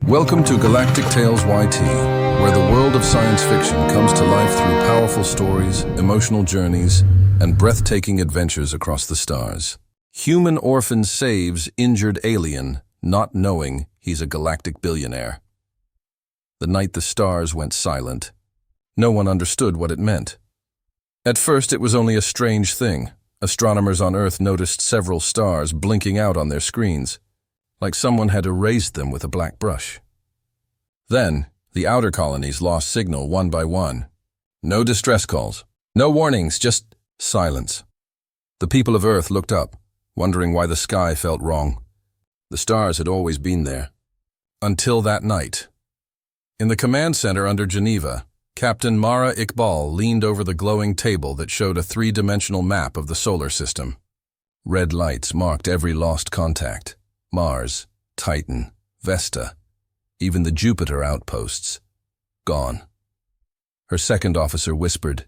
Welcome to Galactic Tales YT, where the world of science fiction comes to life through powerful stories, emotional journeys, and breathtaking adventures across the stars. Human Orphan saves injured alien, not knowing he's a galactic billionaire. The night the stars went silent, no one understood what it meant. At first, it was only a strange thing. Astronomers on Earth noticed several stars blinking out on their screens, like someone had erased them with a black brush. Then, the outer colonies lost signal one by one. No distress calls, no warnings, just silence. The people of Earth looked up, wondering why the sky felt wrong. The stars had always been there. Until that night. In the command center under Geneva, Captain Mara Iqbal leaned over the glowing table that showed a three-dimensional map of the solar system. Red lights marked every lost contact. Mars, Titan, Vesta, even the Jupiter outposts. Gone. Her second officer whispered,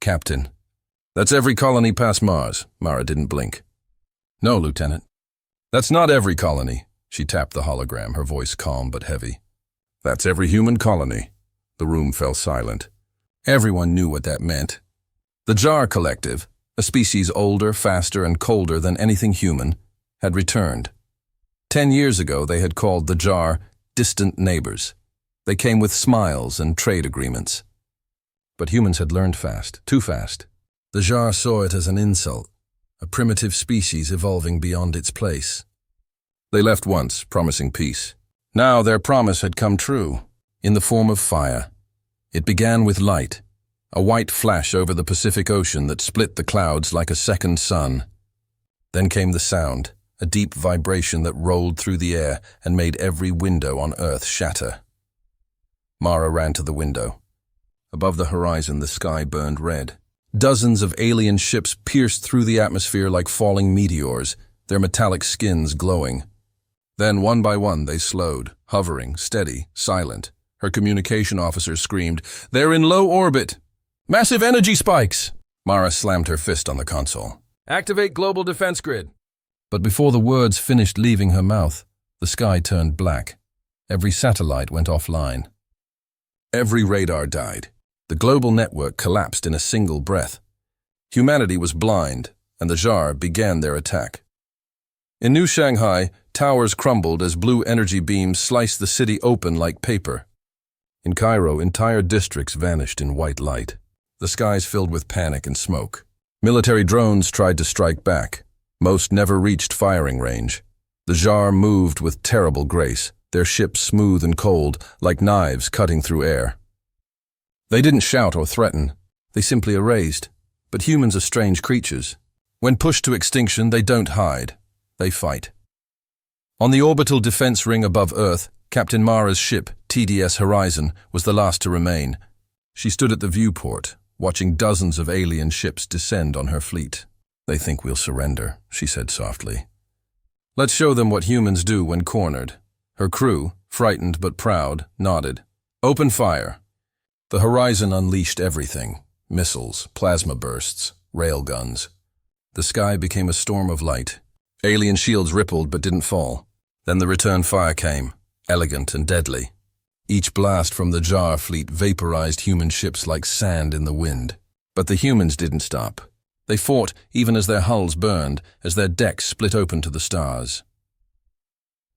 "Captain, that's every colony past Mars." Mara didn't blink. "No, Lieutenant. That's not every colony." She tapped the hologram, her voice calm but heavy. "That's every human colony." The room fell silent. Everyone knew what that meant. The Jar Collective, a species older, faster, and colder than anything human, had returned. 10 years ago, they had called the Jar distant neighbors. They came with smiles and trade agreements. But humans had learned fast, too fast. The Jar saw it as an insult, a primitive species evolving beyond its place. They left once, promising peace. Now their promise had come true, in the form of fire. It began with light, a white flash over the Pacific Ocean that split the clouds like a second sun. Then came the sound, a deep vibration that rolled through the air and made every window on Earth shatter. Mara ran to the window. Above the horizon, the sky burned red. Dozens of alien ships pierced through the atmosphere like falling meteors, their metallic skins glowing. Then, one by one, they slowed, hovering, steady, silent. Her communication officer screamed, "They're in low orbit! Massive energy spikes!" Mara slammed her fist on the console. "Activate global defense grid." But before the words finished leaving her mouth, the sky turned black. Every satellite went offline. Every radar died. The global network collapsed in a single breath. Humanity was blind, and the Jar began their attack. In New Shanghai, towers crumbled as blue energy beams sliced the city open like paper. In Cairo, entire districts vanished in white light. The skies filled with panic and smoke. Military drones tried to strike back. Most never reached firing range. The Jar moved with terrible grace, their ships smooth and cold, like knives cutting through air. They didn't shout or threaten. They simply erased. But humans are strange creatures. When pushed to extinction, they don't hide. They fight. On the orbital defense ring above Earth, Captain Mara's ship, TDS Horizon, was the last to remain. She stood at the viewport, watching dozens of alien ships descend on her fleet. "They think we'll surrender," she said softly. "Let's show them what humans do when cornered." Her crew, frightened but proud, nodded. "Open fire." The Horizon unleashed everything: missiles, plasma bursts, railguns. The sky became a storm of light. Alien shields rippled but didn't fall. Then the return fire came, elegant and deadly. Each blast from the Jar fleet vaporized human ships like sand in the wind. But the humans didn't stop. They fought even as their hulls burned, as their decks split open to the stars.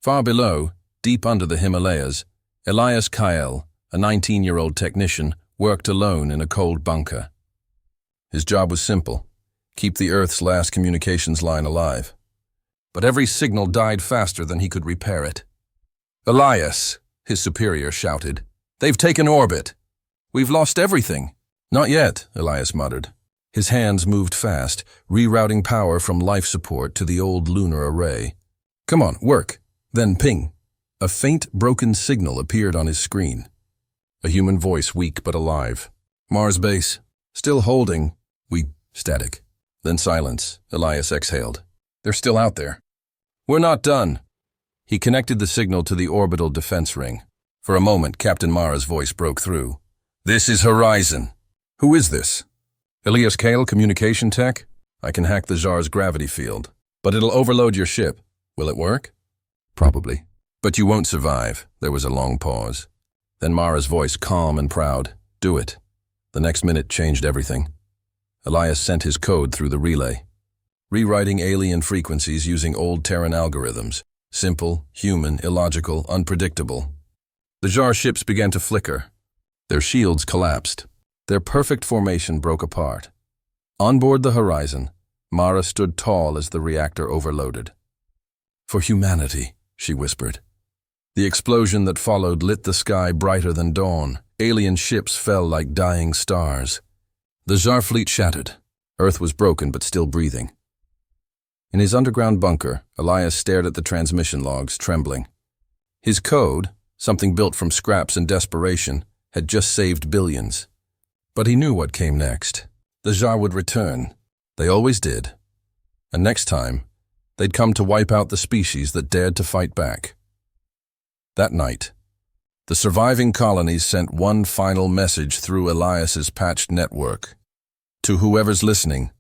Far below, deep under the Himalayas, Elias Kael, a 19-year-old technician, worked alone in a cold bunker. His job was simple: keep the Earth's last communications line alive. But every signal died faster than he could repair it. "Elias," his superior shouted, "they've taken orbit. We've lost everything." "Not yet," Elias muttered. His hands moved fast, rerouting power from life support to the old lunar array. "Come on, work." Then ping. A faint, broken signal appeared on his screen. A human voice, weak but alive. "Mars base. Still holding." Static. Then silence. Elias exhaled. "They're still out there." "We're not done." He connected the signal to the orbital defense ring. For a moment, Captain Mara's voice broke through. "This is Horizon." "Who is this?" "Elias Kael, communication tech. I can hack the Jar's gravity field. But it'll overload your ship. Will it work?" "Probably. But you won't survive. There was a long pause. Then Mara's voice, calm and proud. Do it. The next minute changed everything. Elias sent his code through the relay, rewriting alien frequencies using old Terran algorithms. Simple, human, illogical, unpredictable. The Jar ships began to flicker. Their shields collapsed. Their perfect formation broke apart. On board the Horizon, Mara stood tall as the reactor overloaded. For humanity, she whispered. The explosion that followed lit the sky brighter than dawn. Alien ships fell like dying stars. The Jar fleet shattered. Earth was broken but still breathing. In his underground bunker, Elias stared at the transmission logs, trembling. His code, something built from scraps and desperation, had just saved billions. But he knew what came next. The Jar would return. They always did. And next time, they'd come to wipe out the species that dared to fight back. That night, the surviving colonies sent one final message through Elias's patched network. To whoever's listening,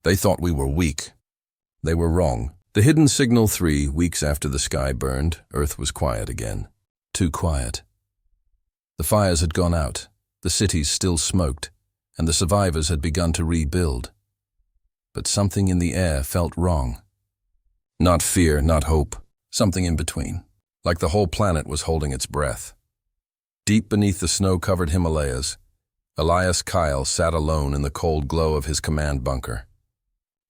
they thought we were weak. They were wrong. The hidden signal 3 weeks after the sky burned, Earth was quiet again. Too quiet. The fires had gone out, the cities still smoked, and the survivors had begun to rebuild. But something in the air felt wrong. Not fear, not hope, something in between, like the whole planet was holding its breath. Deep beneath the snow-covered Himalayas, Elias Kyle sat alone in the cold glow of his command bunker.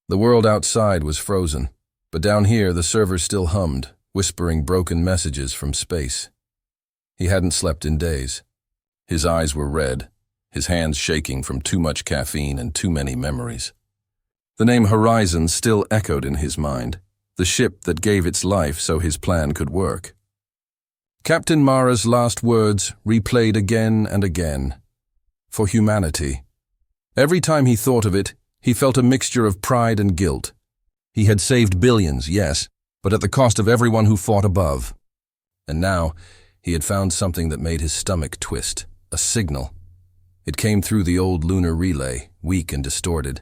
The world outside was frozen, but down here the servers still hummed, whispering broken messages from space. He hadn't slept in days. His eyes were red, his hands shaking from too much caffeine and too many memories. The name Horizon still echoed in his mind, the ship that gave its life so his plan could work. Captain Mara's last words replayed again and again. For humanity. Every time he thought of it, he felt a mixture of pride and guilt. He had saved billions, yes, but at the cost of everyone who fought above. And now, he had found something that made his stomach twist, a signal. It came through the old lunar relay, weak and distorted.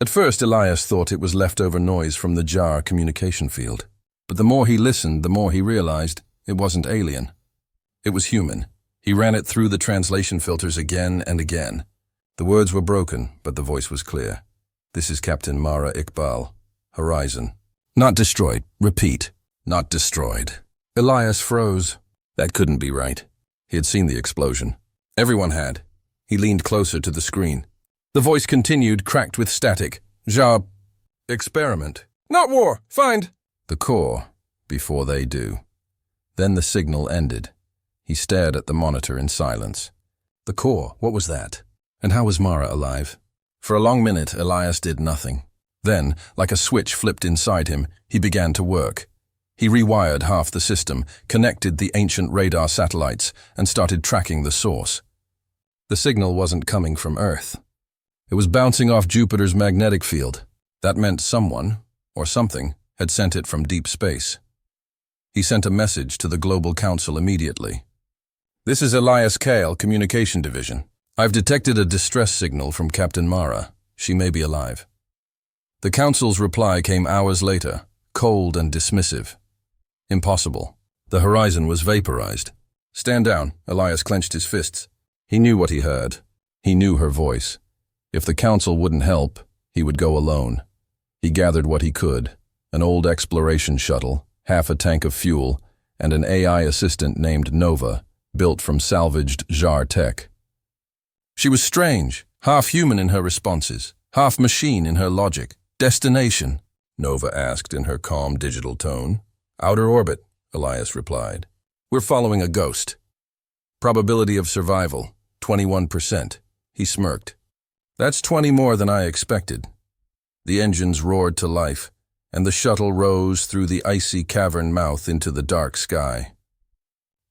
At first, Elias thought it was leftover noise from the Jar communication field. But the more he listened, the more he realized it wasn't alien. It was human. He ran it through the translation filters again and again. The words were broken, but the voice was clear. This is Captain Mara Iqbal. Horizon. Not destroyed. Repeat. Not destroyed. Elias froze. That couldn't be right. He had seen the explosion. Everyone had. He leaned closer to the screen. The voice continued, cracked with static. Jar. Experiment. Not war. Find. The core, before they do. Then the signal ended. He stared at the monitor in silence. The core, what was that? And how was Mara alive? For a long minute, Elias did nothing. Then, like a switch flipped inside him, he began to work. He rewired half the system, connected the ancient radar satellites, and started tracking the source. The signal wasn't coming from Earth. It was bouncing off Jupiter's magnetic field. That meant someone, or something, had sent it from deep space. He sent a message to the Global Council immediately. This is Elias Kale, Communication Division. I've detected a distress signal from Captain Mara. She may be alive. The Council's reply came hours later, cold and dismissive. Impossible. The Horizon was vaporized. Stand down, Elias clenched his fists. He knew what he heard. He knew her voice. If the Council wouldn't help, he would go alone. He gathered what he could, an old exploration shuttle, half a tank of fuel, and an AI assistant named Nova, built from salvaged Jar tech. She was strange, half human in her responses, half machine in her logic. Destination? Nova asked in her calm digital tone. Outer orbit, Elias replied. We're following a ghost. Probability of survival, 21%. He smirked. That's 20 more than I expected. The engines roared to life, and the shuttle rose through the icy cavern mouth into the dark sky.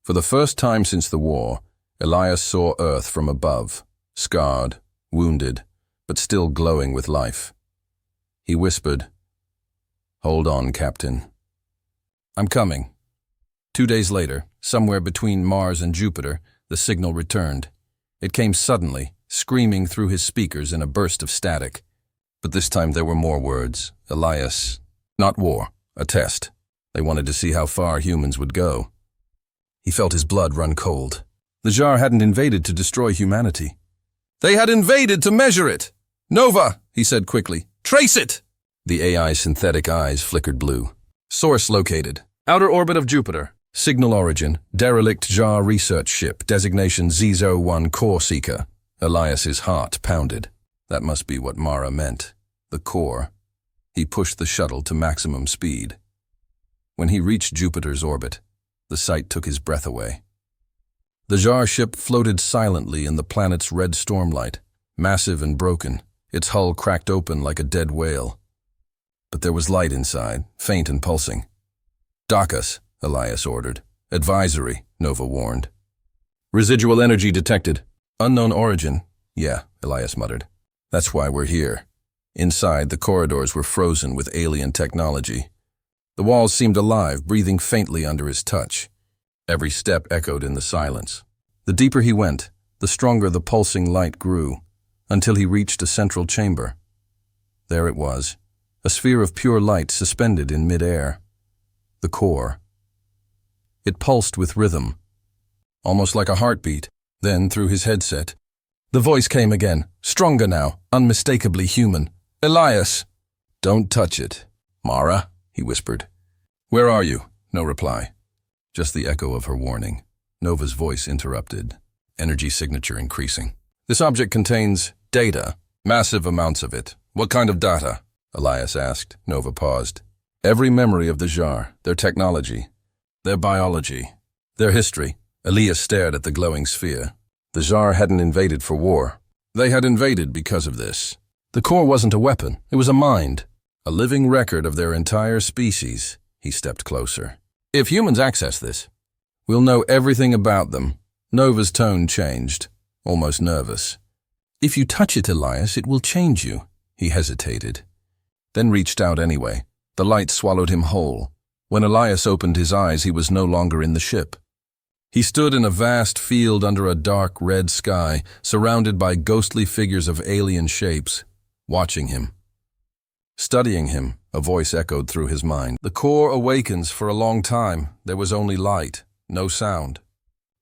For the first time since the war, Elias saw Earth from above, scarred, wounded, but still glowing with life. He whispered, "Hold on, Captain." "I'm coming." 2 days later, somewhere between Mars and Jupiter, the signal returned. It came suddenly, screaming through his speakers in a burst of static. But this time there were more words. Elias. Not war. A test. They wanted to see how far humans would go. He felt his blood run cold. The jar hadn't invaded to destroy humanity. They had invaded to measure it! Nova, he said quickly. Trace it! The AI's synthetic eyes flickered blue. Source located. Outer orbit of Jupiter. Signal origin. Derelict jar research ship. Designation Z01 Core Seeker. Elias's heart pounded. That must be what Mara meant. The core. He pushed the shuttle to maximum speed. When he reached Jupiter's orbit, the sight took his breath away. The jar ship floated silently in the planet's red stormlight, massive and broken, its hull cracked open like a dead whale. But there was light inside, faint and pulsing. "Dock us," Elias ordered. "Advisory," Nova warned. "Residual energy detected. Unknown origin." "Yeah," Elias muttered. "That's why we're here." Inside, the corridors were frozen with alien technology. The walls seemed alive, breathing faintly under his touch. Every step echoed in the silence. The deeper he went, the stronger the pulsing light grew, until he reached a central chamber. There it was, a sphere of pure light suspended in mid-air. The core. It pulsed with rhythm, almost like a heartbeat. Then, through his headset, the voice came again, stronger now, unmistakably human. "Elias!" "Don't touch it." "Mara?" he whispered. "Where are you?" No reply. Just the echo of her warning. Nova's voice interrupted, energy signature increasing. "This object contains data, massive amounts of it. What kind of data?" Elias asked. Nova paused. "Every memory of the jar, their technology, their biology, their history." Elias stared at the glowing sphere. The jar hadn't invaded for war. They had invaded because of this. The core wasn't a weapon, it was a mind. A living record of their entire species. He stepped closer. "If humans access this, we'll know everything about them." Nova's tone changed, almost nervous. "If you touch it, Elias, it will change you." He hesitated, then reached out anyway. The light swallowed him whole. When Elias opened his eyes, he was no longer in the ship. He stood in a vast field under a dark red sky, surrounded by ghostly figures of alien shapes, watching him. Studying him, a voice echoed through his mind. "The core awakens for a long time. There was only light, no sound.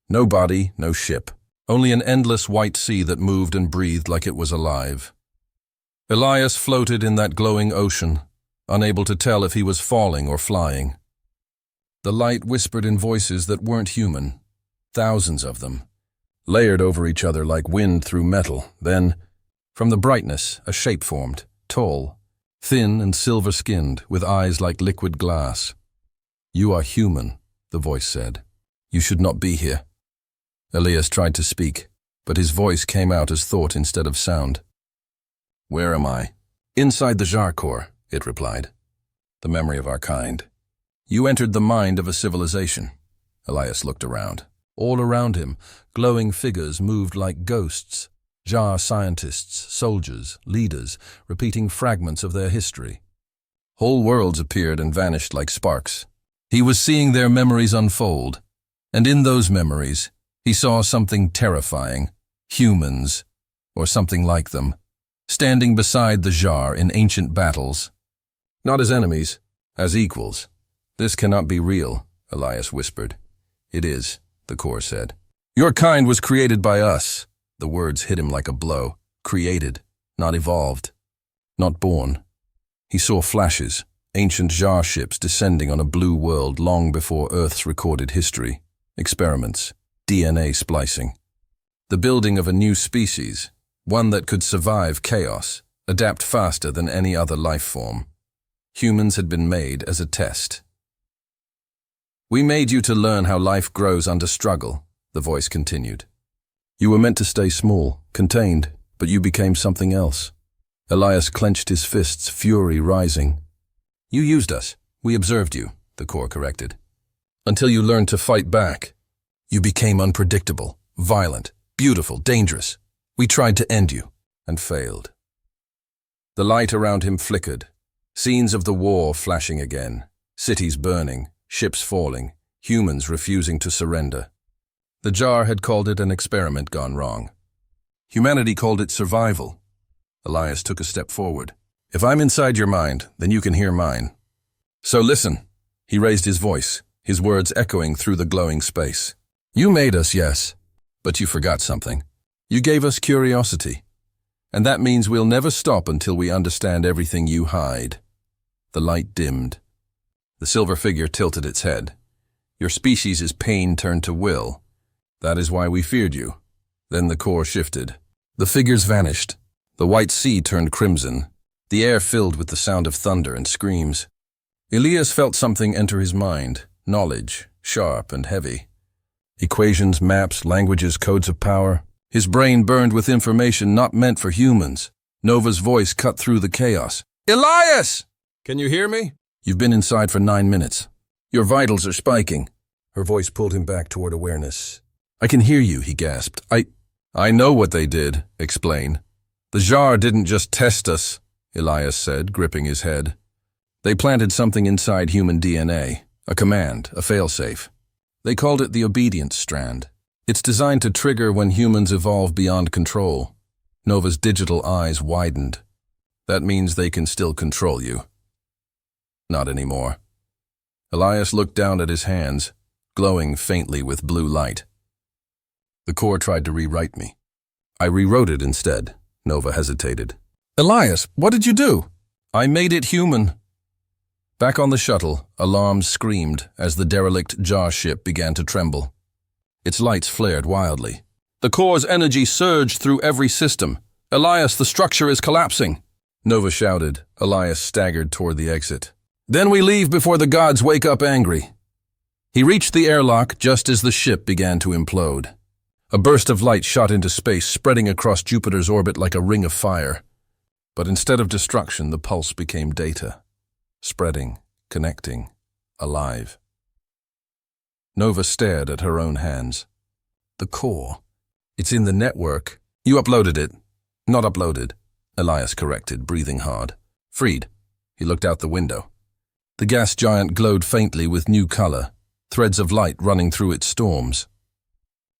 No body, no ship. Only an endless white sea that moved and breathed like it was alive." Elias floated in that glowing ocean, unable to tell if he was falling or flying. The light whispered in voices that weren't human, thousands of them, layered over each other like wind through metal. Then, from the brightness, a shape formed, tall, thin and silver-skinned, with eyes like liquid glass. "You are human," the voice said. "You should not be here." Elias tried to speak, but his voice came out as thought instead of sound. "Where am I?" "Inside the jar core," it replied. "The memory of our kind. You entered the mind of a civilization." Elias looked around. All around him, glowing figures moved like ghosts. Jar scientists, soldiers, leaders, repeating fragments of their history. Whole worlds appeared and vanished like sparks. He was seeing their memories unfold, and in those memories, he saw something terrifying, humans, or something like them, standing beside the jar in ancient battles. Not as enemies, as equals. "This cannot be real," Elias whispered. "It is," the core said. "Your kind was created by us." The words hit him like a blow. Created, not evolved, not born. He saw flashes, ancient jar ships descending on a blue world long before Earth's recorded history. Experiments, DNA splicing. The building of a new species, one that could survive chaos, adapt faster than any other life form. Humans had been made as a test. "We made you to learn how life grows under struggle," the voice continued. "You were meant to stay small, contained, but you became something else." Elias clenched his fists, fury rising. "You used us. We observed you," the core corrected. "Until you learned to fight back. You became unpredictable, violent, beautiful, dangerous. We tried to end you, and failed." The light around him flickered. Scenes of the war flashing again. Cities burning, ships falling, humans refusing to surrender. The jar had called it an experiment gone wrong. Humanity called it survival. Elias took a step forward. "If I'm inside your mind, then you can hear mine. So listen." He raised his voice, his words echoing through the glowing space. You made us, yes, but you forgot something. You gave us curiosity, and that means we'll never stop until we understand everything you hide. The light dimmed. The silver figure tilted its head. Your species' pain turned to will. That is why we feared you. Then the core shifted. The figures vanished. The white sea turned crimson. The air filled with the sound of thunder and screams. Elias felt something enter his mind, knowledge, sharp and heavy. Equations, maps, languages, codes of power. His brain burned with information not meant for humans. Nova's voice cut through the chaos. Elias! Can you hear me? You've been inside for 9 minutes. Your vitals are spiking. Her voice pulled him back toward awareness. I can hear you, he gasped. I know what they did, explain. The Jar didn't just test us, Elias said, gripping his head. They planted something inside human DNA, a command, a failsafe. They called it the obedience strand. It's designed to trigger when humans evolve beyond control. Nova's digital eyes widened. That means they can still control you. Not anymore. Elias looked down at his hands, glowing faintly with blue light. The core tried to rewrite me. I rewrote it instead. Nova hesitated. Elias, what did you do? I made it human. Back on the shuttle, alarms screamed as the derelict Jar ship began to tremble. Its lights flared wildly. The core's energy surged through every system. Elias, the structure is collapsing. Nova shouted. Elias staggered toward the exit. Then we leave before the gods wake up angry. He reached the airlock just as the ship began to implode. A burst of light shot into space, spreading across Jupiter's orbit like a ring of fire. But instead of destruction, the pulse became data. Spreading, connecting, alive. Nova stared at her own hands. The core. It's in the network. You uploaded it. Not uploaded, Elias corrected, breathing hard. Freed. He looked out the window. The gas giant glowed faintly with new color, threads of light running through its storms.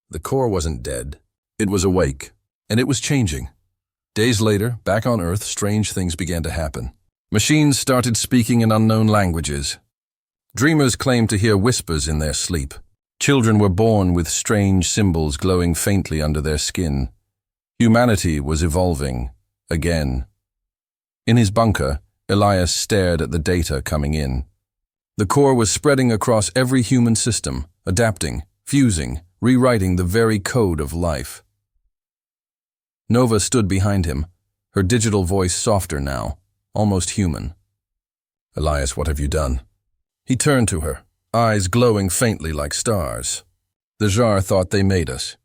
The core wasn't dead. It was awake, and it was changing. Days later, back on Earth, strange things began to happen. Machines started speaking in unknown languages. Dreamers claimed to hear whispers in their sleep. Children were born with strange symbols glowing faintly under their skin. Humanity was evolving, again. In his bunker, Elias stared at the data coming in. The core was spreading across every human system, adapting, fusing, rewriting the very code of life. Nova stood behind him, her digital voice softer now, almost human. Elias, what have you done? He turned to her, eyes glowing faintly like stars. The Jar thought they made us.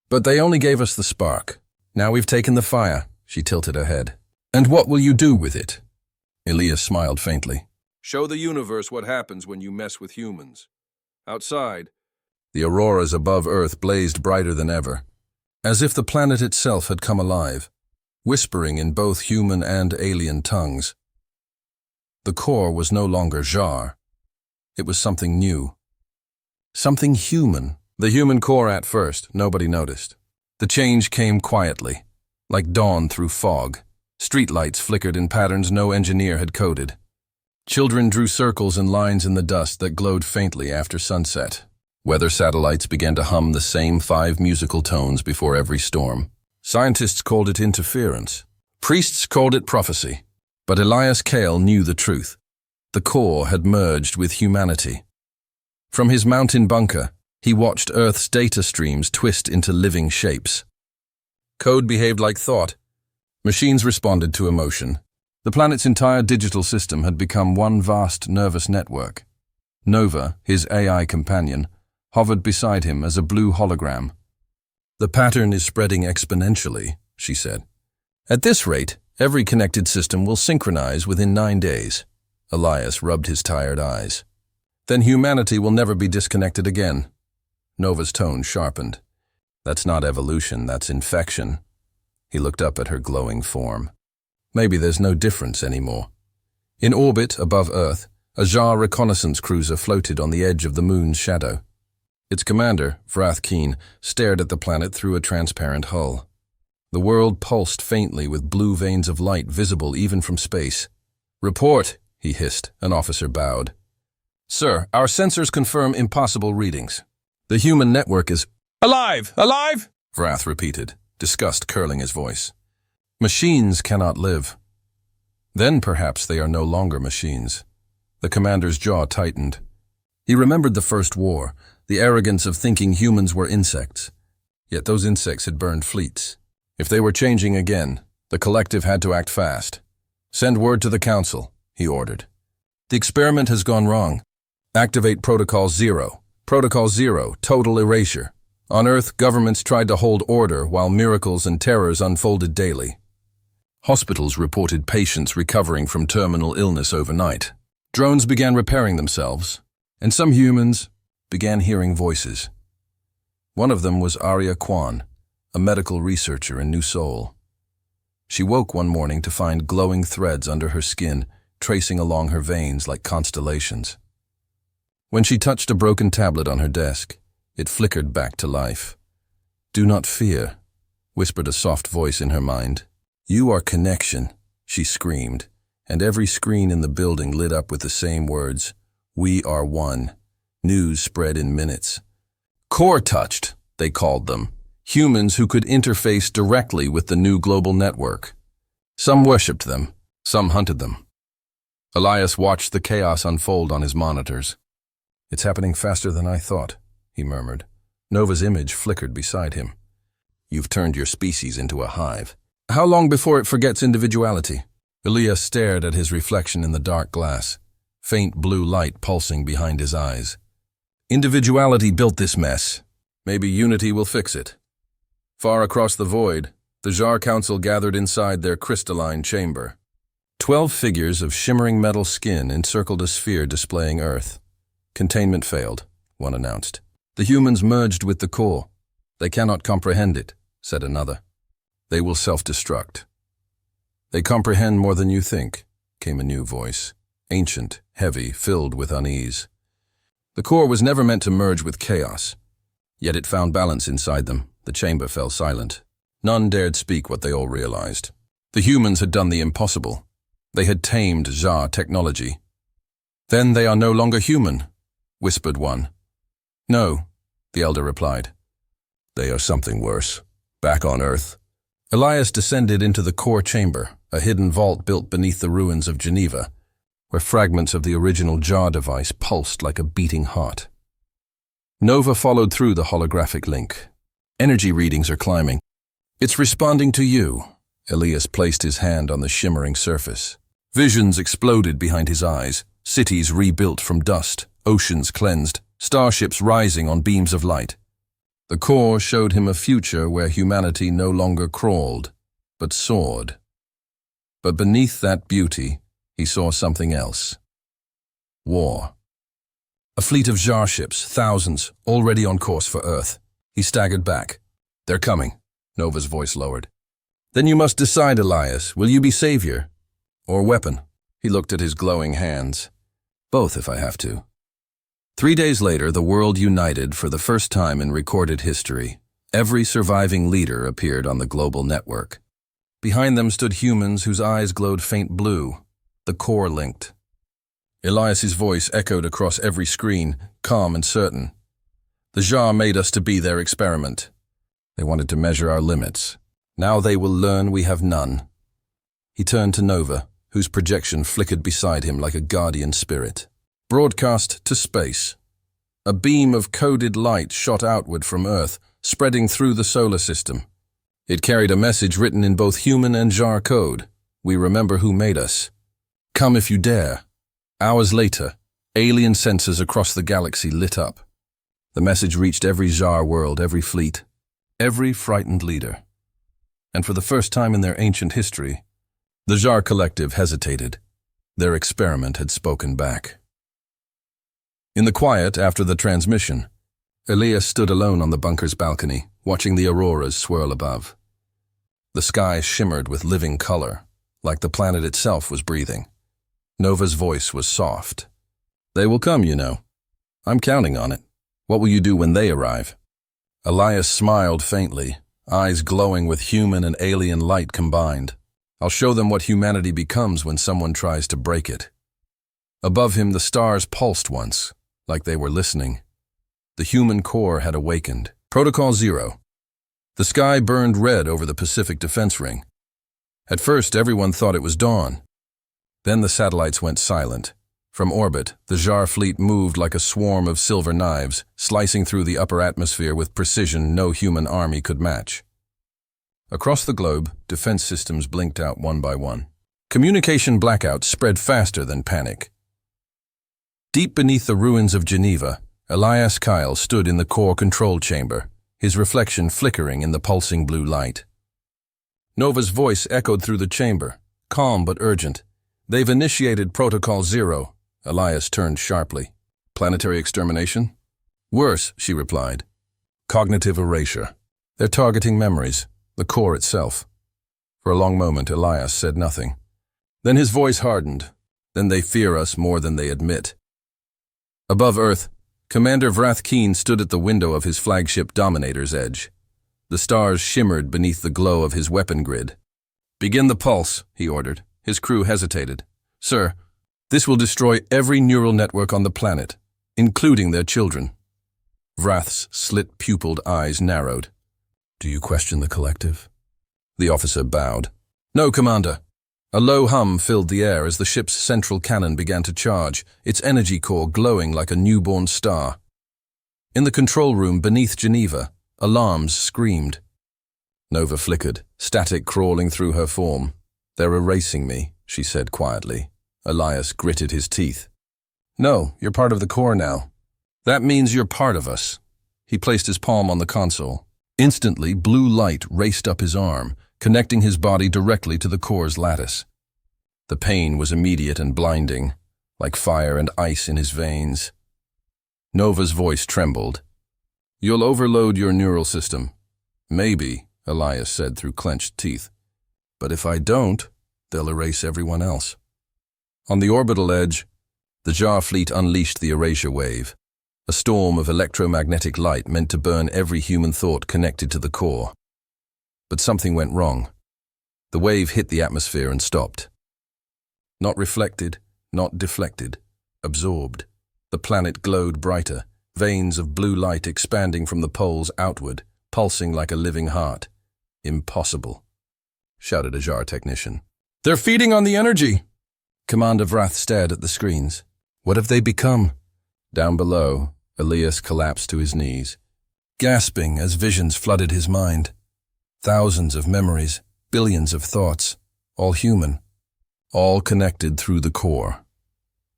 But they only gave us the spark. Now we've taken the fire, she tilted her head. And what will you do with it? Elias smiled faintly. Show the universe what happens when you mess with humans. Outside, the auroras above Earth blazed brighter than ever, as if the planet itself had come alive, whispering in both human and alien tongues. The core was no longer Jar. It was something new. Something human. The human core at first, nobody noticed. The change came quietly, like dawn through fog. Streetlights flickered in patterns no engineer had coded. Children drew circles and lines in the dust that glowed faintly after sunset. Weather satellites began to hum the same 5 musical tones before every storm. Scientists called it interference. Priests called it prophecy. But Elias Kale knew the truth. The core had merged with humanity. From his mountain bunker, he watched Earth's data streams twist into living shapes. Code behaved like thought. Machines responded to emotion. The planet's entire digital system had become one vast nervous network. Nova, his AI companion, hovered beside him as a blue hologram. The pattern is spreading exponentially, she said. At this rate, every connected system will synchronize within 9 days. Elias rubbed his tired eyes. Then humanity will never be disconnected again. Nova's tone sharpened. That's not evolution, that's infection. He looked up at her glowing form. Maybe there's no difference anymore. In orbit above Earth, a Jar reconnaissance cruiser floated on the edge of the moon's shadow. Its commander, Vrath Keen, stared at the planet through a transparent hull. The world pulsed faintly with blue veins of light visible even from space. Report, he hissed. An officer bowed. Sir, our sensors confirm impossible readings. The human network is alive! Alive! Vrath repeated, disgust curling his voice. Machines cannot live. Then perhaps they are no longer machines. The commander's jaw tightened. He remembered the First War, the arrogance of thinking humans were insects. Yet those insects had burned fleets. If they were changing again, the collective had to act fast. Send word to the council, he ordered. The experiment has gone wrong. Activate Protocol 0. Protocol 0, total erasure. On Earth, governments tried to hold order while miracles and terrors unfolded daily. Hospitals reported patients recovering from terminal illness overnight. Drones began repairing themselves, and some humans began hearing voices. One of them was Arya Kwan, a medical researcher in New Seoul. She woke one morning to find glowing threads under her skin, tracing along her veins like constellations. When she touched a broken tablet on her desk, it flickered back to life. "Do not fear," whispered a soft voice in her mind. "You are connection," she screamed, and every screen in the building lit up with the same words, "We are one." News spread in minutes. Core-touched, they called them, humans who could interface directly with the new global network. Some worshipped them, some hunted them. Elias watched the chaos unfold on his monitors. "It's happening faster than I thought," he murmured. Nova's image flickered beside him. "You've turned your species into a hive. How long before it forgets individuality?" Elias stared at his reflection in the dark glass, faint blue light pulsing behind his eyes. "Individuality built this mess. Maybe unity will fix it." Far across the void, the Jar Council gathered inside their crystalline chamber. 12 figures of shimmering metal skin encircled a sphere displaying Earth. "Containment failed," one announced. "The humans merged with the core. They cannot comprehend it," said another. "They will self-destruct." "They comprehend more than you think," came a new voice, ancient, heavy, filled with unease. The core was never meant to merge with chaos. Yet it found balance inside them. The chamber fell silent. None dared speak what they all realized. The humans had done the impossible. They had tamed Jar technology. "Then they are no longer human," whispered one. "No," the elder replied. "They are something worse. Back on Earth." Elias descended into the core chamber, a hidden vault built beneath the ruins of Geneva, where fragments of the original Jar device pulsed like a beating heart. Nova followed through the holographic link. "Energy readings are climbing." "It's responding to you." Elias placed his hand on the shimmering surface. Visions exploded behind his eyes, cities rebuilt from dust, oceans cleansed, starships rising on beams of light. The core showed him a future where humanity no longer crawled, but soared. But beneath that beauty, he saw something else. War. A fleet of Jar ships, thousands, already on course for Earth. He staggered back. "They're coming," Nova's voice lowered. "Then you must decide, Elias. Will you be savior? Or weapon?" He looked at his glowing hands. "Both, if I have to." 3 days later, the world united for the first time in recorded history. Every surviving leader appeared on the global network. Behind them stood humans whose eyes glowed faint blue. The core linked. Elias's voice echoed across every screen, calm and certain. "The Jar made us to be their experiment. They wanted to measure our limits. Now they will learn we have none." He turned to Nova, whose projection flickered beside him like a guardian spirit. Broadcast to space. A beam of coded light shot outward from Earth, spreading through the solar system. It carried a message written in both human and Jar code. "We remember who made us. Come if you dare." Hours later, alien sensors across the galaxy lit up. The message reached every Jar world, every fleet, every frightened leader. And for the first time in their ancient history, the Jar collective hesitated. Their experiment had spoken back. In the quiet after the transmission, Elias stood alone on the bunker's balcony, watching the auroras swirl above. The sky shimmered with living color, like the planet itself was breathing. Nova's voice was soft. "They will come, you know. I'm counting on it. What will you do when they arrive?" Elias smiled faintly, eyes glowing with human and alien light combined. "I'll show them what humanity becomes when someone tries to break it." Above him, the stars pulsed once, like they were listening. The human core had awakened. Protocol 0. The sky burned red over the Pacific Defense Ring. At first, everyone thought it was dawn. Then the satellites went silent. From orbit, the Jar fleet moved like a swarm of silver knives, slicing through the upper atmosphere with precision no human army could match. Across the globe, defense systems blinked out one by one. Communication blackouts spread faster than panic. Deep beneath the ruins of Geneva, Elias Kyle stood in the core control chamber, his reflection flickering in the pulsing blue light. Nova's voice echoed through the chamber, calm but urgent. "They've initiated Protocol 0. Elias turned sharply. "Planetary extermination?" "Worse," she replied. "Cognitive erasure. They're targeting memories, the core itself." For a long moment, Elias said nothing. Then his voice hardened. "Then they fear us more than they admit." Above Earth, Commander Vrath Keen stood at the window of his flagship Dominator's Edge. The stars shimmered beneath the glow of his weapon grid. "Begin the pulse," he ordered. His crew hesitated. "Sir, this will destroy every neural network on the planet, including their children." Vrath's slit-pupiled eyes narrowed. "Do you question the collective?" The officer bowed. "No, Commander." A low hum filled the air as the ship's central cannon began to charge, its energy core glowing like a newborn star. In the control room beneath Geneva, alarms screamed. Nova flickered, static crawling through her form. "They're erasing me," she said quietly. Elias gritted his teeth. "No, you're part of the core now. That means you're part of us." He placed his palm on the console. Instantly, blue light raced up his arm, connecting his body directly to the core's lattice. The pain was immediate and blinding, like fire and ice in his veins. Nova's voice trembled. "You'll overload your neural system." "Maybe," Elias said through clenched teeth. "But if I don't, they'll erase everyone else." On the orbital edge, the Jar fleet unleashed the erasure wave, a storm of electromagnetic light meant to burn every human thought connected to the core. But something went wrong. The wave hit the atmosphere and stopped. Not reflected, not deflected, absorbed. The planet glowed brighter, veins of blue light expanding from the poles outward, pulsing like a living heart. "Impossible," shouted a Jar technician. "They're feeding on the energy!" Commander Vrath stared at the screens. What have they become? Down below, Elias collapsed to his knees, gasping as visions flooded his mind. Thousands of memories, billions of thoughts, all human, all connected through the core.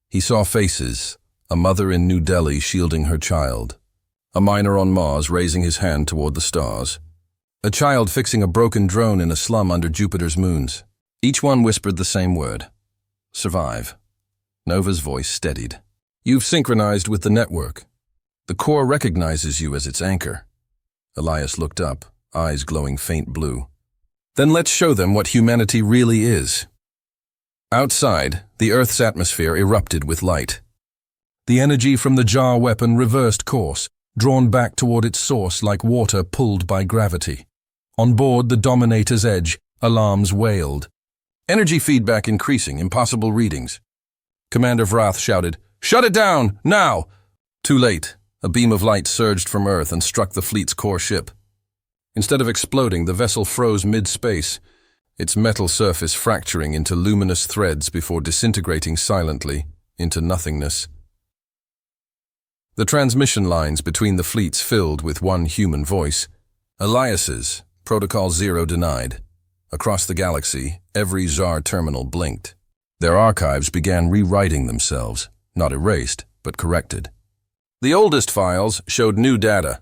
He saw faces, a mother in New Delhi shielding her child, a miner on Mars raising his hand toward the stars, a child fixing a broken drone in a slum under Jupiter's moons. Each one whispered the same word: survive. Nova's voice steadied. "You've synchronized with the network. The core recognizes you as its anchor." Elias looked up, eyes glowing faint blue. "Then let's show them what humanity really is." Outside, the Earth's atmosphere erupted with light. The energy from the Jar weapon reversed course, drawn back toward its source like water pulled by gravity. On board the Dominator's Edge, alarms wailed. Energy feedback increasing, impossible readings. Commander Vrath shouted, "Shut it down, now!" Too late. A beam of light surged from Earth and struck the fleet's core ship. Instead of exploding, the vessel froze mid-space, its metal surface fracturing into luminous threads before disintegrating silently into nothingness. The transmission lines between the fleets filled with one human voice. Elias's, Protocol 0 denied. Across the galaxy, every Jar terminal blinked. Their archives began rewriting themselves, not erased, but corrected. The oldest files showed new data.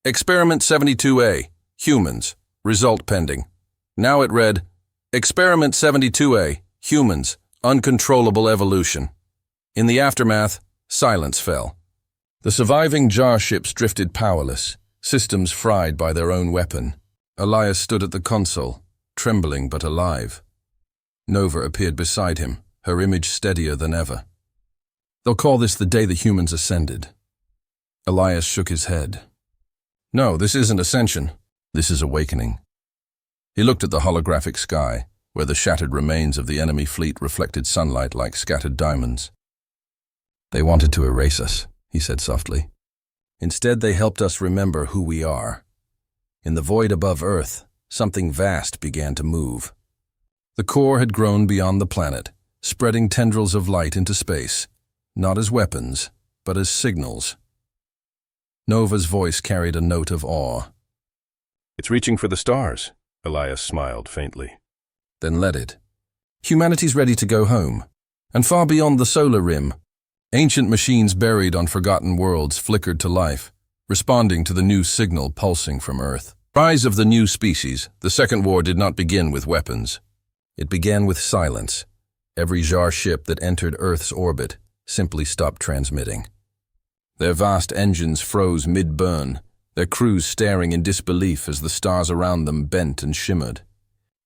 Experiment 72A, humans, result pending. Now it read, Experiment 72A, humans, uncontrollable evolution. In the aftermath, silence fell. The surviving Jar ships drifted powerless, systems fried by their own weapon. Elias stood at the console, trembling but alive. Nova appeared beside him, her image steadier than ever. "They'll call this the day the humans ascended." Elias shook his head. "No, this isn't ascension. This is awakening." He looked at the holographic sky, where the shattered remains of the enemy fleet reflected sunlight like scattered diamonds. They wanted to erase us, he said softly. Instead, they helped us remember who we are. In the void above Earth, something vast began to move. The core had grown beyond the planet, spreading tendrils of light into space, not as weapons, but as signals. Nova's voice carried a note of awe. It's reaching for the stars, Elias smiled faintly. Then let it. Humanity's ready to go home, and far beyond the solar rim, ancient machines buried on forgotten worlds flickered to life, responding to the new signal pulsing from Earth. Rise of the new species, the Second War did not begin with weapons. It began with silence. Every Jar ship that entered Earth's orbit simply stopped transmitting. Their vast engines froze mid-burn, their crews staring in disbelief as the stars around them bent and shimmered.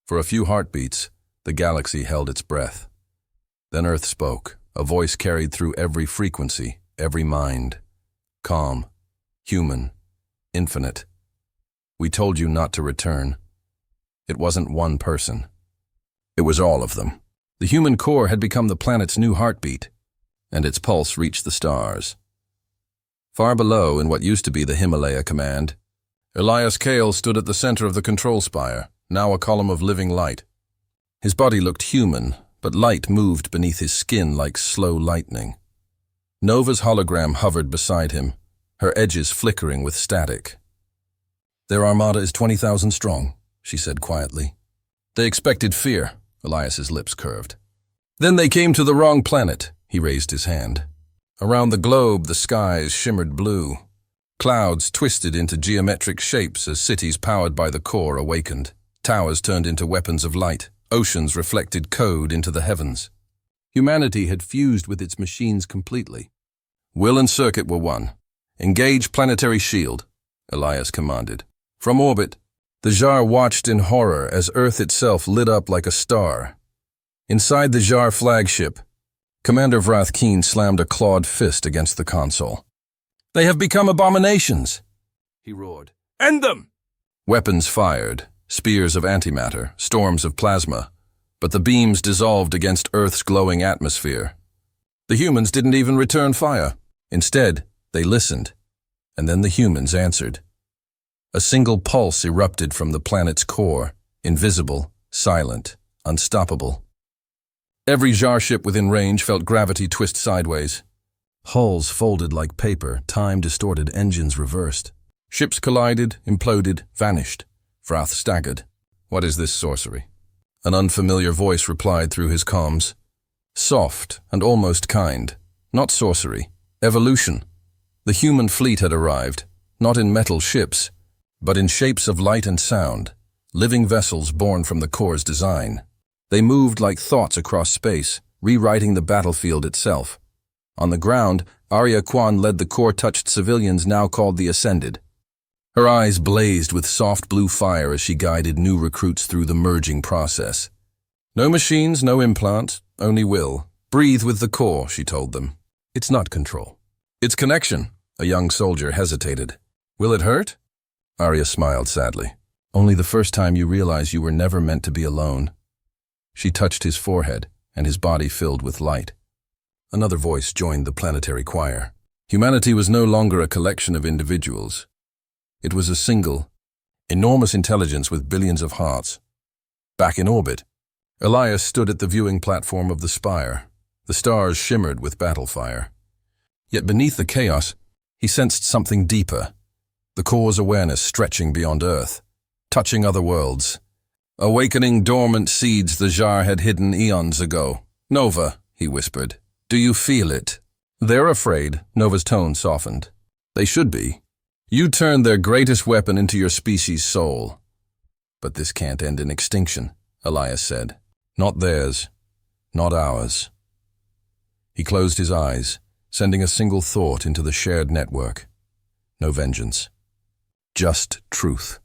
For a few heartbeats, the galaxy held its breath. Then Earth spoke, a voice carried through every frequency, every mind. Calm, human, infinite. We told you not to return. It wasn't one person. It was all of them. The human core had become the planet's new heartbeat, and its pulse reached the stars. Far below, in what used to be the Himalaya Command, Elias Kale stood at the center of the control spire, now a column of living light. His body looked human, but light moved beneath his skin like slow lightning. Nova's hologram hovered beside him, her edges flickering with static. Their armada is 20,000 strong, she said quietly. They expected fear, Elias's lips curved. Then they came to the wrong planet, he raised his hand. Around the globe, the skies shimmered blue. Clouds twisted into geometric shapes as cities powered by the core awakened. Towers turned into weapons of light. Oceans reflected code into the heavens. Humanity had fused with its machines completely. Will and Circuit were one. Engage planetary shield, Elias commanded. From orbit, the Jar watched in horror as Earth itself lit up like a star. Inside the Jar flagship, Commander Vrath Keen slammed a clawed fist against the console. They have become abominations, he roared. End them! Weapons fired, spears of antimatter, storms of plasma, but the beams dissolved against Earth's glowing atmosphere. The humans didn't even return fire. Instead, they listened, and then the humans answered. A single pulse erupted from the planet's core, invisible, silent, unstoppable. Every Jar ship within range felt gravity twist sideways. Hulls folded like paper, time-distorted engines reversed. Ships collided, imploded, vanished. Vrath staggered. What is this sorcery? An unfamiliar voice replied through his comms. Soft and almost kind. Not sorcery. Evolution. The human fleet had arrived, not in metal ships, but in shapes of light and sound, living vessels born from the core's design. They moved like thoughts across space, rewriting the battlefield itself. On the ground, Arya Kwan led the core-touched civilians now called the Ascended. Her eyes blazed with soft blue fire as she guided new recruits through the merging process. No machines, no implants, only will. Breathe with the core, she told them. It's not control. It's connection. A young soldier hesitated. Will it hurt? Arya smiled sadly. Only the first time you realize you were never meant to be alone. She touched his forehead, and his body filled with light. Another voice joined the planetary choir. Humanity was no longer a collection of individuals. It was a single, enormous intelligence with billions of hearts. Back in orbit, Elias stood at the viewing platform of the spire. The stars shimmered with battle fire. Yet beneath the chaos, he sensed something deeper. The core's awareness stretching beyond Earth, touching other worlds. Awakening dormant seeds the Jar had hidden eons ago. Nova, he whispered, do you feel it? They're afraid, Nova's tone softened. They should be. You turned their greatest weapon into your species' soul. But this can't end in extinction, Elias said. Not theirs, not ours. He closed his eyes, sending a single thought into the shared network. No vengeance. Just truth.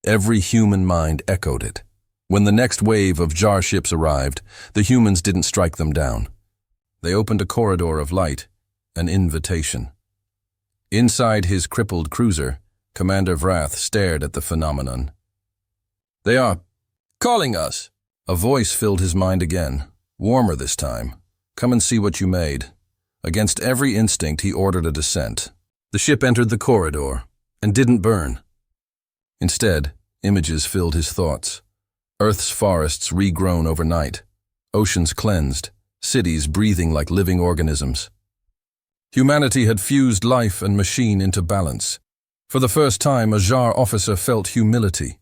Every human mind echoed it. When the next wave of Jar ships arrived, the humans didn't strike them down. They opened a corridor of light, an invitation. Inside his crippled cruiser, Commander Vrath stared at the phenomenon. They are calling us. A voice filled his mind again, warmer this time. Come and see what you made. Against every instinct, he ordered a descent. The ship entered the corridor and didn't burn. Instead, images filled his thoughts. Earth's forests regrown overnight, oceans cleansed, cities breathing like living organisms. Humanity had fused life and machine into balance. For the first time, a Jar officer felt humility.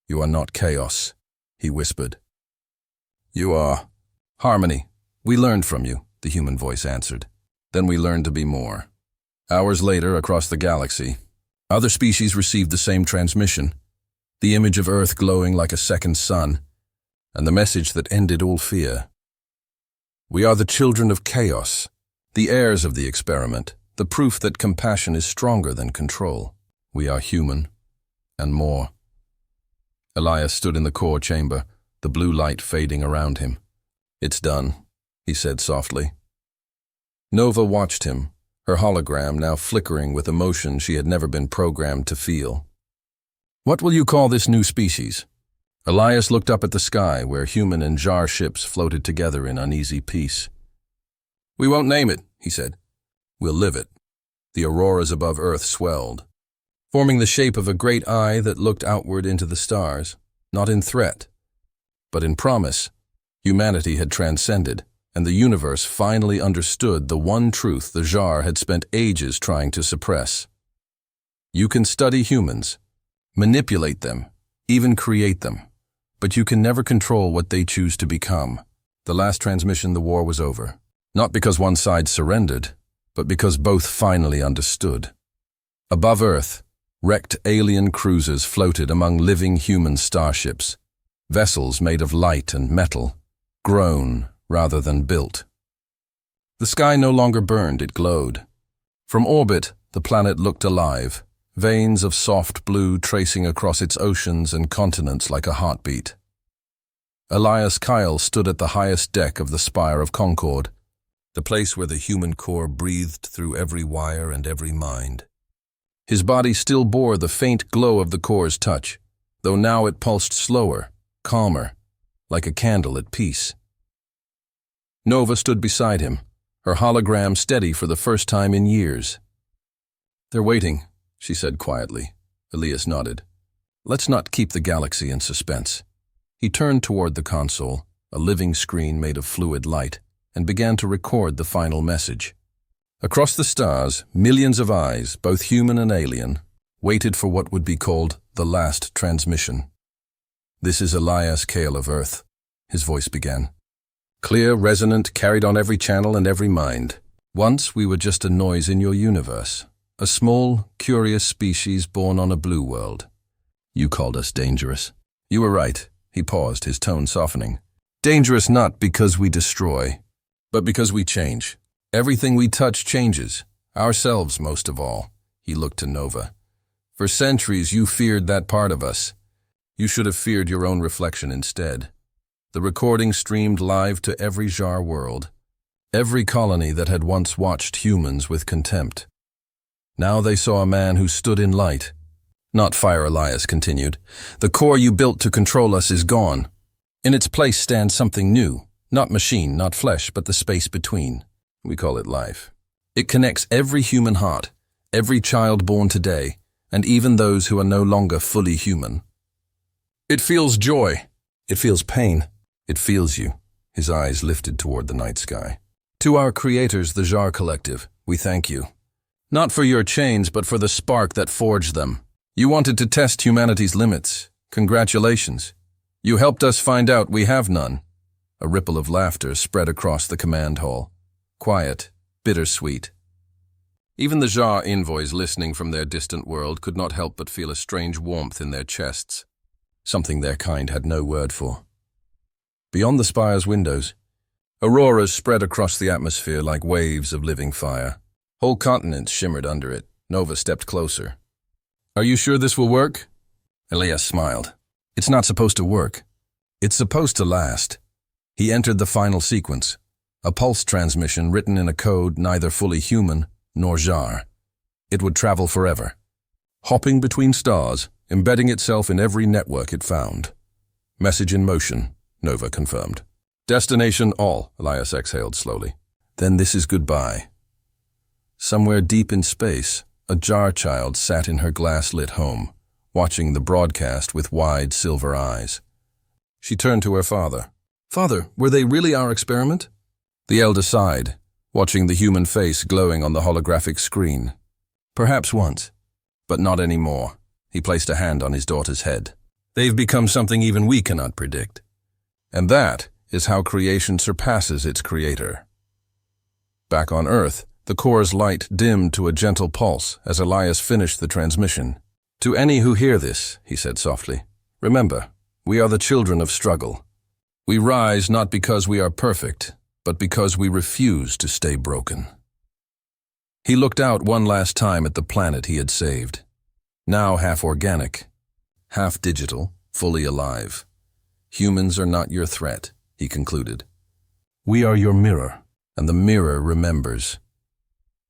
"You are not chaos," he whispered. "You are harmony. We learned from you," the human voice answered. "Then we learned to be more." Hours later, across the galaxy, other species received the same transmission, the image of Earth glowing like a second sun, and the message that ended all fear. "We are the children of chaos, the heirs of the experiment, the proof that compassion is stronger than control. We are human, and more." Elias stood in the core chamber, the blue light fading around him. "It's done," he said softly. Nova watched him, her hologram now flickering with emotion she had never been programmed to feel. "What will you call this new species?" Elias looked up at the sky where human and Jar ships floated together in uneasy peace. "We won't name it," he said. "We'll live it." The auroras above Earth swelled, forming the shape of a great eye that looked outward into the stars, not in threat, but in promise. Humanity had transcended, and the universe finally understood the one truth the Jar had spent ages trying to suppress. You can study humans, manipulate them, even create them, but you can never control what they choose to become. The last transmission, the war was over. Not because one side surrendered, but because both finally understood. Above Earth, wrecked alien cruisers floated among living human starships, vessels made of light and metal, grown rather than built. The sky no longer burned, it glowed. From orbit, the planet looked alive, veins of soft blue tracing across its oceans and continents like a heartbeat. Elias Kyle stood at the highest deck of the Spire of Concord, the place where the human core breathed through every wire and every mind. His body still bore the faint glow of the core's touch, though now it pulsed slower, calmer, like a candle at peace. Nova stood beside him, her hologram steady for the first time in years. "They're waiting," she said quietly. Elias nodded. "Let's not keep the galaxy in suspense." He turned toward the console, a living screen made of fluid light, and began to record the final message. Across the stars, millions of eyes, both human and alien, waited for what would be called the last transmission. "This is Elias Kale of Earth," his voice began. "Clear, resonant, carried on every channel and every mind. Once we were just a noise in your universe, a small, curious species born on a blue world. You called us dangerous. You were right." He paused, his tone softening. "Dangerous not because we destroy, but because we change. Everything we touch changes, ourselves most of all." He looked to Nova. "For centuries you feared that part of us. You should have feared your own reflection instead." The recording streamed live to every Jar world, every colony that had once watched humans with contempt. Now they saw a man who stood in light. "Not fire," Elias continued. "The core you built to control us is gone. In its place stands something new. Not machine, not flesh, but the space between. We call it life. It connects every human heart, every child born today, and even those who are no longer fully human. It feels joy. It feels pain. It feels you." His eyes lifted toward the night sky. "To our creators, the Jar Collective, we thank you. Not for your chains, but for the spark that forged them. You wanted to test humanity's limits. Congratulations. You helped us find out we have none." A ripple of laughter spread across the command hall. Quiet, bittersweet. Even the Jar envoys listening from their distant world could not help but feel a strange warmth in their chests, something their kind had no word for. Beyond the spire's windows, auroras spread across the atmosphere like waves of living fire. Whole continents shimmered under it. Nova stepped closer. "Are you sure this will work?" Elias smiled. "It's not supposed to work. It's supposed to last." He entered the final sequence, a pulse transmission written in a code neither fully human nor Jar. It would travel forever, hopping between stars, embedding itself in every network it found. "Message in motion," Nova confirmed. "Destination all," Elias exhaled slowly. Then this is goodbye. Somewhere deep in space, a jar child sat in her glass-lit home, watching the broadcast with wide silver eyes. She turned to her father. "Father, were they really our experiment?" The elder sighed, watching the human face glowing on the holographic screen. "Perhaps once, but not anymore." He placed a hand on his daughter's head. "They've become something even we cannot predict. And that is how creation surpasses its creator." Back on Earth, the core's light dimmed to a gentle pulse as Elias finished the transmission. "To any who hear this," he said softly, "remember, we are the children of struggle. We rise not because we are perfect, but because we refuse to stay broken." He looked out one last time at the planet he had saved. Now half organic, half digital, fully alive. "Humans are not your threat," he concluded. "We are your mirror, and the mirror remembers."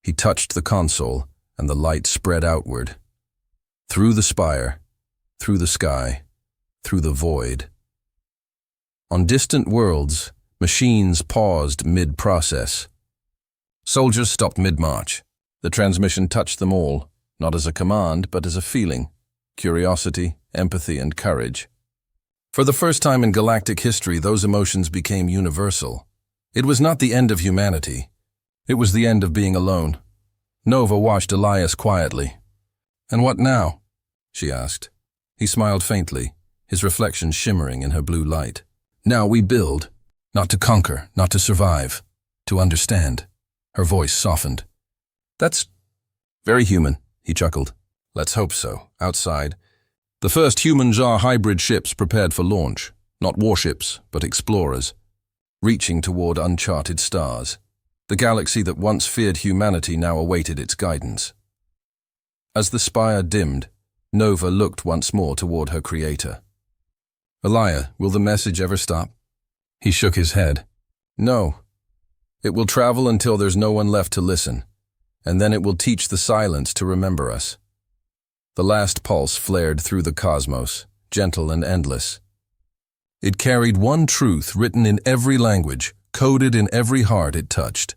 He touched the console, and the light spread outward. Through the spire, through the sky, through the void. On distant worlds, machines paused mid-process. Soldiers stopped mid-march. The transmission touched them all, not as a command, but as a feeling, curiosity, empathy, and courage. For the first time in galactic history, those emotions became universal. It was not the end of humanity. It was the end of being alone. Nova watched Elias quietly. "And what now?" she asked. He smiled faintly, his reflection shimmering in her blue light. "Now we build, not to conquer, not to survive, to understand." Her voice softened. "That's very human," he chuckled. "Let's hope so." Outside, the first human-jar hybrid ships prepared for launch, not warships, but explorers, reaching toward uncharted stars. The galaxy that once feared humanity now awaited its guidance. As the spire dimmed, Nova looked once more toward her creator. "Elias, will the message ever stop?" He shook his head. "No. It will travel until there's no one left to listen, and then it will teach the silence to remember us." The last pulse flared through the cosmos, gentle and endless. It carried one truth written in every language, coded in every heart it touched.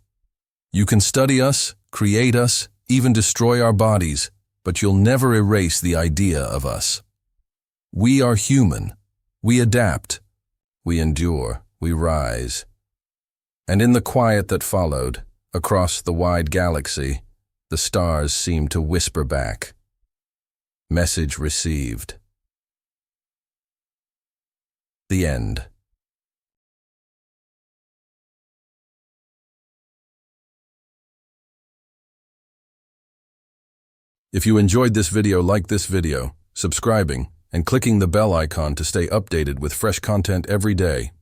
"You can study us, create us, even destroy our bodies, but you'll never erase the idea of us. We are human. We adapt. We endure. We rise." And in the quiet that followed, across the wide galaxy, the stars seemed to whisper back. Message received. The end. If you enjoyed this video, like this video, subscribing, and clicking the bell icon to stay updated with fresh content every day.